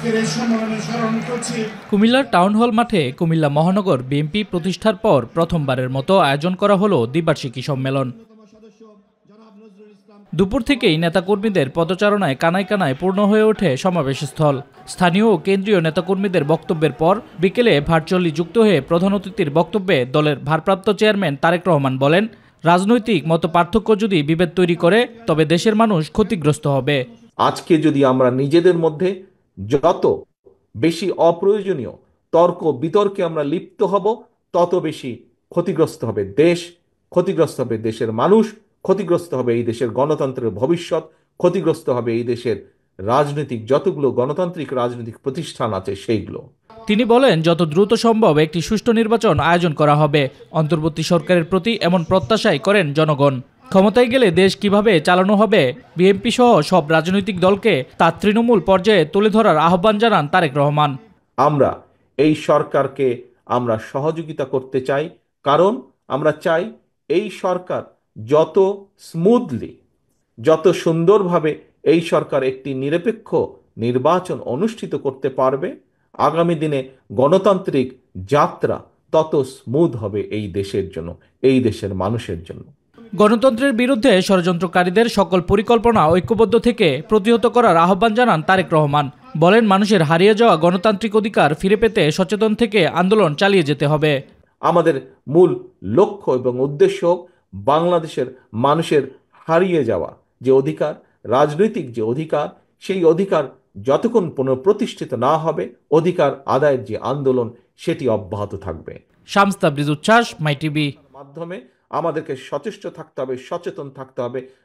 আজকের এই সম্মেলনে স্মরণ করছি। কুমিল্লার টাউন হল মাঠে কুমিল্লা মহানগর বিএনপি প্রতিষ্ঠার পর প্রথমবারের মতো আয়োজন করা হলো দ্বিবার্ষিকী সম্মেলন। দুপুর থেকেই নেতাকর্মীদের পদচারণায় কানায় কানায় পূর্ণ হয়ে ওঠে সমাবেশস্থল। স্থানীয় ও কেন্দ্রীয় নেতাকর্মীদের বক্তব্যের পর বিকেলে ভার্চুয়ালি যুক্ত হয়ে প্রধান অতিথির বক্তব্যে দলের ভারপ্রাপ্ত চেয়ারম্যান তারেক রহমান বলেন, রাজনৈতিক মত পার্থক্য যদি বিভেদ তৈরি করে তবে দেশের মানুষ ক্ষতিগ্রস্ত হবে। আজকে যদি আমরা নিজেদের মধ্যে যত বেশি অপ্রয়োজনীয় তর্ক বিতর্কে আমরা লিপ্ত হব, তত বেশি ক্ষতিগ্রস্ত হবে দেশ, ক্ষতিগ্রস্ত হবে দেশের মানুষ, ক্ষতিগ্রস্ত হবে এই দেশের গণতন্ত্রের ভবিষ্যৎ, ক্ষতিগ্রস্ত হবে এই দেশের রাজনৈতিক যতগুলো গণতান্ত্রিক রাজনৈতিক প্রতিষ্ঠান আছে সেইগুলো। তিনি বলেন, যত দ্রুত সম্ভব একটি সুষ্ঠু নির্বাচন আয়োজন করা হবে। অন্তর্বর্তী সরকারের প্রতি এমন প্রত্যাশাই করেন জনগণ। ক্ষমতায় গেলে দেশ কিভাবে চালানো হবে বিএনপি সহ সব রাজনৈতিক দলকে তা তৃণমূল পর্যায়ে তুলে ধরার আহ্বান জানান তারেক রহমান। আমরা এই সরকারকে আমরা সহযোগিতা করতে চাই, কারণ আমরা চাই এই সরকার যত স্মুথলি, যত সুন্দরভাবে এই সরকার একটি নিরপেক্ষ নির্বাচন অনুষ্ঠিত করতে পারবে, আগামী দিনে গণতান্ত্রিক যাত্রা তত স্মুথ হবে এই দেশের জন্য, এই দেশের মানুষের জন্য। গণতন্ত্রের বিরুদ্ধে ষড়যন্ত্রকারীদের সকল পরিকল্পনা ঐক্যবদ্ধ থেকে প্রতিহত করার আহ্বান জানান তারেক রহমান। বলেন, মানুষের হারিয়ে যাওয়া গণতান্ত্রিক অধিকার ফিরে পেতে সচেতন থেকে আন্দোলন চালিয়ে যেতে হবে। আমাদের মূল লক্ষ্য এবং উদ্দেশ্য বাংলাদেশের মানুষের হারিয়ে যাওয়া যে অধিকার, রাজনৈতিক যে অধিকার, সেই অধিকার যতক্ষণ পুনঃপ্রতিষ্ঠিত না হবে, অধিকার আদায়ের যে আন্দোলন সেটি অব্যাহত থাকবে। শামস তাবরিজ উচ্ছ্বাস, মাই টিভি। মাধ্যমে আমাদেরকে সচেষ্ট থাকতে হবে, সচেতন থাকতে হবে,